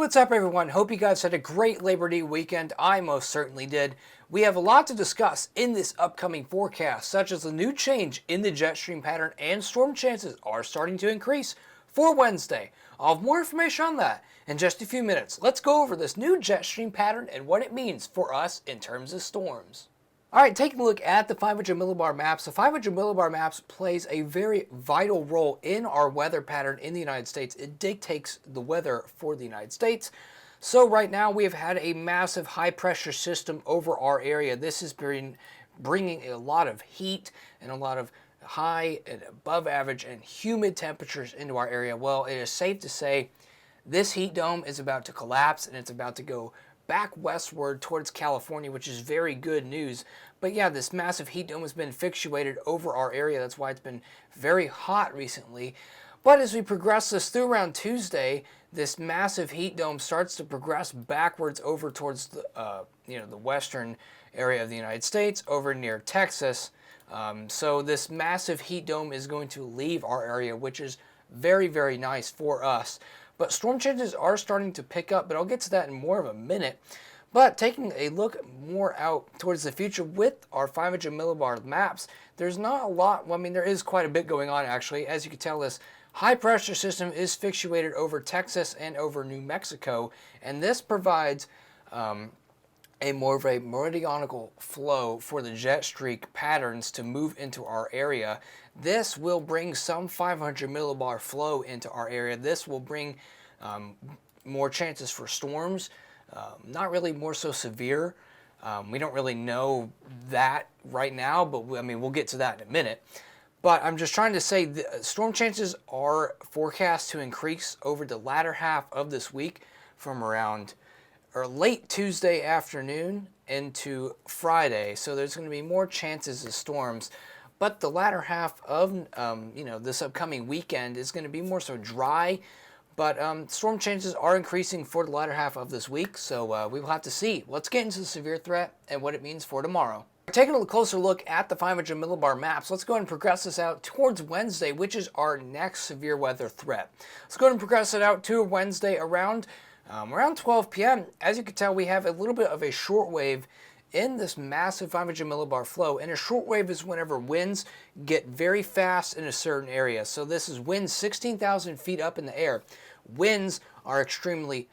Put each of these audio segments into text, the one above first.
what's up everyone? Hope you guys had a great Labor Day weekend. I most certainly did. We have a lot to discuss in this upcoming forecast, such as the new change in the jet stream pattern and storm chances are starting to increase for Wednesday. I'll have more information on that in just a few minutes. Let's go over this new jet stream pattern and what it means for us in terms of storms. Alright, taking a look at the 500 millibar maps. The 500 millibar maps plays a very vital role in our weather pattern in the United States. It dictates the weather for the United States. So right now we have had a massive high pressure system over our area. This has been bringing a lot of heat and a lot of high and above average and humid temperatures into our area. Well, it is safe to say this heat dome is about to collapse and it's about to go back westward towards California, which is very good news. But yeah, this massive heat dome has been fixated over our area. That's why it's been very hot recently. But as we progress this through around Tuesday, this massive heat dome starts to progress backwards over towards the the western area of the United States, over near Texas. So this massive heat dome is going to leave our area, which is very, very nice for us. But storm chances are starting to pick up, but I'll get to that in more of a minute. But taking a look more out towards the future with our 500 millibar maps, there's not a lot, well, I mean, there is quite a bit going on actually. As you can tell, this high pressure system is fixated over Texas and over New Mexico, and this provides a more of a meridional flow for the jet streak patterns to move into our area. This will bring some 500 millibar flow into our area. This will bring more chances for storms, not really more so severe. We don't really know that right now, but I mean, we'll get to that in a minute. But I'm just trying to say the storm chances are forecast to increase over the latter half of this week from around or late Tuesday afternoon into Friday. So there's going to be more chances of storms. But the latter half of this upcoming weekend is going to be more so dry. But storm chances are increasing for the latter half of this week. So we will have to see. Let's get into the severe threat and what it means for tomorrow. Taking a closer look at the 500 millibar maps, let's go ahead and progress this out towards Wednesday, which is our next severe weather threat. Let's go ahead and progress it out to Wednesday around 12 p.m. As you can tell, we have a little bit of a short wave in this massive 500 millibar flow. And a short wave is whenever winds get very fast in a certain area. So this is winds 16,000 feet up in the air. Winds are extremely,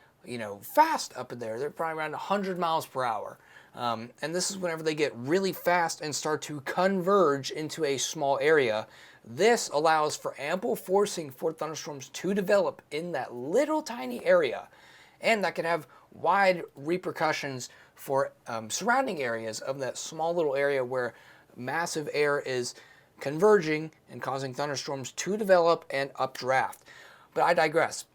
fast up in there. They're probably around 100 miles per hour. And this is whenever they get really fast and start to converge into a small area. This allows for ample forcing for thunderstorms to develop in that little tiny area. And that can have wide repercussions for surrounding areas of that small little area where massive air is converging and causing thunderstorms to develop and updraft. But I digress.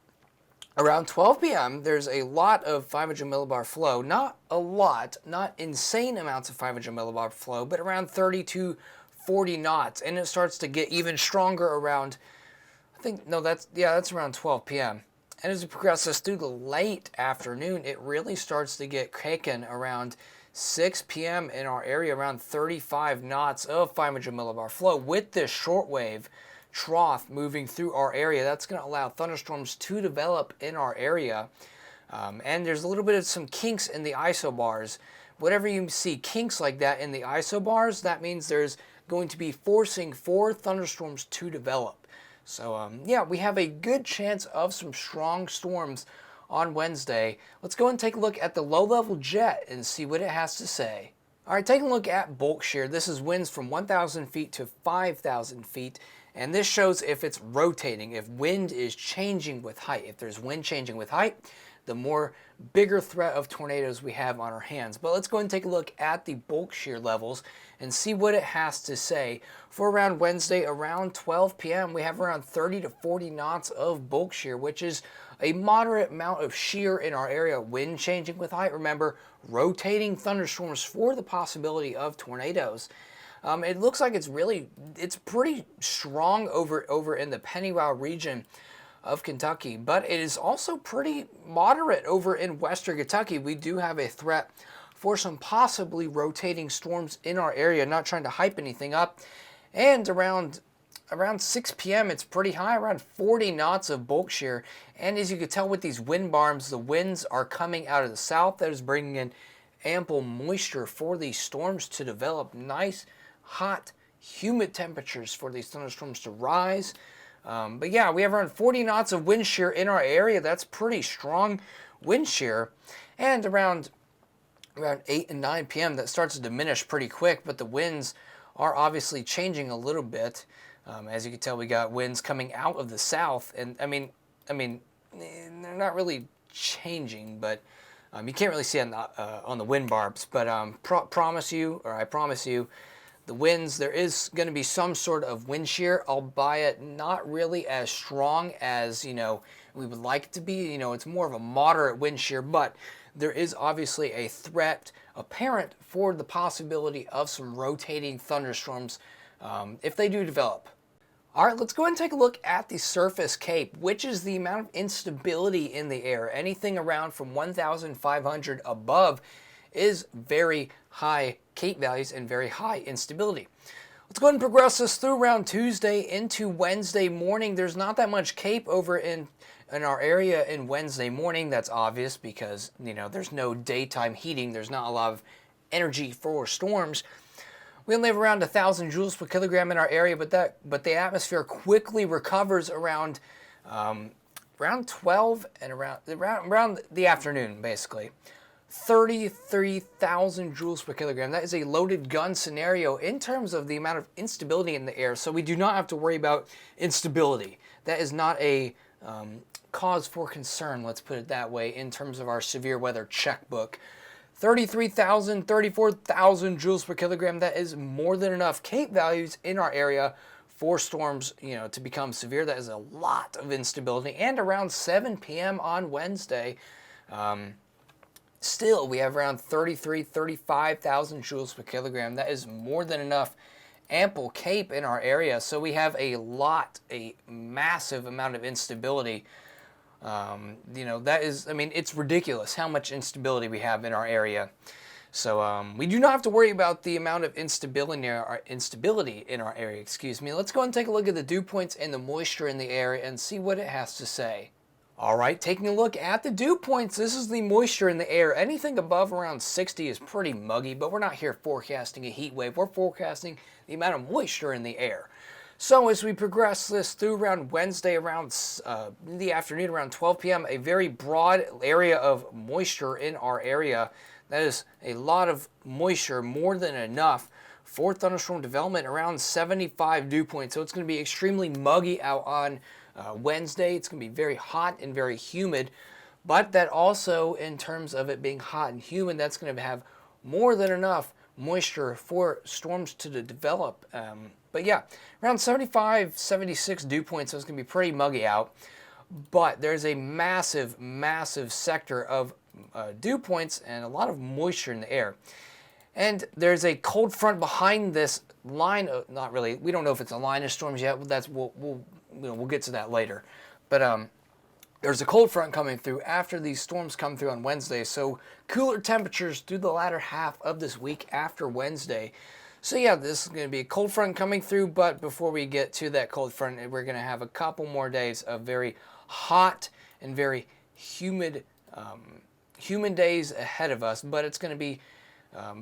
Around 12 p.m., there's a lot of 500 millibar flow. Not a lot, not insane amounts of 500 millibar flow, but around 30 to 40 knots. And it starts to get even stronger around, that's around 12 p.m. And as it progresses through the late afternoon, it really starts to get kicking around 6 p.m. in our area, around 35 knots of 500 millibar flow. With this shortwave trough moving through our area, that's going to allow thunderstorms to develop in our area. And there's a little bit of some kinks in the isobars. Whenever you see kinks like that in the isobars, that means there's going to be forcing for thunderstorms to develop. So we have a good chance of some strong storms on Wednesday. Let's go and take a look at the low-level jet and see what it has to say. All right, taking a look at bulk shear. This is winds from 1,000 feet to 5,000 feet. And this shows if it's rotating, if wind is changing with height. If there's wind changing with height, the more bigger threat of tornadoes we have on our hands. But let's go and take a look at the bulk shear levels and see what it has to say. For around Wednesday, around 12 p.m., we have around 30 to 40 knots of bulk shear, which is a moderate amount of shear in our area. Wind changing with height, remember, rotating thunderstorms for the possibility of tornadoes. It looks like it's pretty strong over in the Pennywell region of Kentucky, but it is also pretty moderate over in western Kentucky. We do have a threat for some possibly rotating storms in our area, not trying to hype anything up. And around around 6 p.m. it's pretty high, around 40 knots of bulk shear. And as you can tell with these wind barms, the winds are coming out of the south. That is bringing in ample moisture for these storms to develop. Nice, hot, humid temperatures for these thunderstorms to rise. But yeah, we have around 40 knots of wind shear in our area. That's pretty strong wind shear. And around 8 and 9 p.m. that starts to diminish pretty quick, but the winds are obviously changing a little bit. As you can tell, we got winds coming out of the south, and I mean, they're not really changing, but you can't really see on the wind barbs. But I promise you, the winds, there is going to be some sort of wind shear, albeit not really as strong as we would like it to be. It's more of a moderate wind shear, but there is obviously a threat apparent for the possibility of some rotating thunderstorms if they do develop. All right, let's go ahead and take a look at the surface CAPE, which is the amount of instability in the air. Anything around from 1,500 above is very high CAPE values and very high instability. Let's go ahead and progress this through around Tuesday into Wednesday morning. There's not that much CAPE over in our area in Wednesday morning. That's obvious because there's no daytime heating. There's not a lot of energy for storms. We only have around 1,000 joules per kilogram in our area, but the atmosphere quickly recovers around 12 and around the afternoon, basically. 33,000 joules per kilogram. That is a loaded gun scenario in terms of the amount of instability in the air. So we do not have to worry about instability. That is not a cause for concern, let's put it that way, in terms of our severe weather checkbook. 33,000, 34,000 joules per kilogram. That is more than enough CAPE values in our area for storms, to become severe. That is a lot of instability. And around 7 p.m. on Wednesday, still we have around 35,000 joules per kilogram. That is more than enough ample CAPE in our area. So we have a massive amount of instability. That is, it's ridiculous how much instability we have in our area. So we do not have to worry about the amount of instability in our area. Excuse me. Let's go and take a look at the dew points and the moisture in the air and see what it has to say. All right, taking a look at the dew points, this is the moisture in the air. Anything above around 60 is pretty muggy, but we're not here forecasting a heat wave. We're forecasting the amount of moisture in the air. So as we progress this through around Wednesday, around in the afternoon, around 12 p.m., a very broad area of moisture in our area. That is a lot of moisture, more than enough for thunderstorm development, around 75 dew points. So it's going to be extremely muggy out on Wednesday. It's going to be very hot and very humid. But that also, in terms of it being hot and humid, that's going to have more than enough moisture for storms to develop. But yeah, around 75, 76 dew points, so it's going to be pretty muggy out. But there's a massive, massive sector of dew points and a lot of moisture in the air. And there's a cold front behind this line. Not really. We don't know if it's a line of storms yet. We'll get to that later. But there's a cold front coming through after these storms come through on Wednesday. So cooler temperatures through the latter half of this week after Wednesday. So yeah, this is going to be a cold front coming through, but before we get to that cold front, we're going to have a couple more days of very hot and very humid days ahead of us, but it's going to be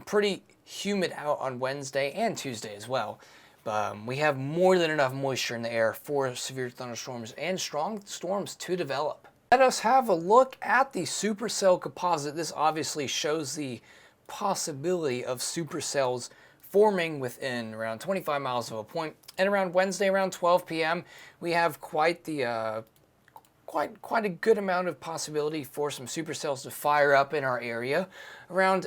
pretty humid out on Wednesday and Tuesday as well. We have more than enough moisture in the air for severe thunderstorms and strong storms to develop. Let us have a look at the Supercell Composite. This obviously shows the possibility of supercells forming within around 25 miles of a point. And around Wednesday, around 12 p.m., we have quite a good amount of possibility for some supercells to fire up in our area. Around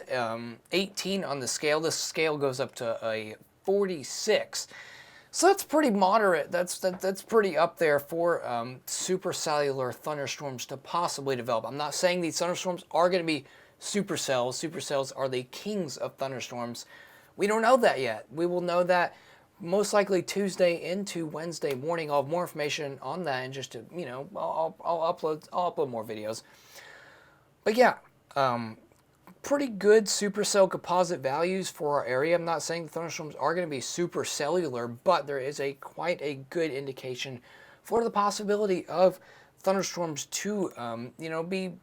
18 on the scale. This scale goes up to a 46. So that's pretty moderate. That's pretty up there for supercellular thunderstorms to possibly develop. I'm not saying these thunderstorms are going to be supercells. Supercells are the kings of thunderstorms. We don't know that yet. We will know that most likely Tuesday into Wednesday morning. I'll have more information on that, and just to I'll upload more videos. But yeah, pretty good supercell composite values for our area. I'm not saying the thunderstorms are going to be super cellular, but there is quite a good indication for the possibility of thunderstorms to, be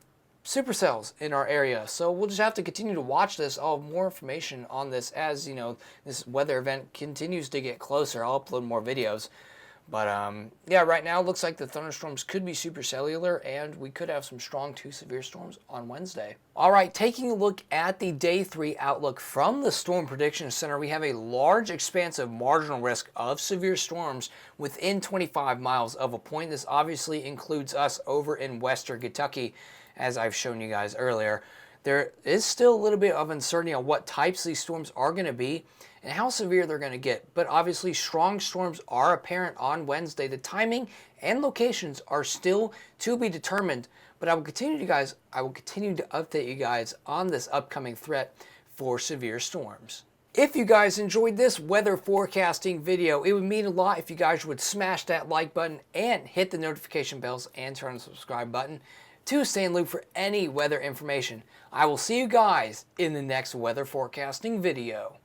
supercells in our area. So we'll just have to continue to watch this. I'll have more information on this as, this weather event continues to get closer. I'll upload more videos. But yeah, right now it looks like the thunderstorms could be supercellular, and we could have some strong to severe storms on Wednesday. All right, taking a look at the Day 3 outlook from the Storm Prediction Center, we have a large expanse of marginal risk of severe storms within 25 miles of a point. This obviously includes us over in western Kentucky, as I've shown you guys earlier. There is still a little bit of uncertainty on what types these storms are going to be and how severe they're going to get. But obviously, strong storms are apparent on Wednesday. The timing and locations are still to be determined. But I will continue to update you guys on this upcoming threat for severe storms. If you guys enjoyed this weather forecasting video, it would mean a lot if you guys would smash that like button and hit the notification bells and turn on the subscribe button to stay in loop for any weather information. I will see you guys in the next weather forecasting video.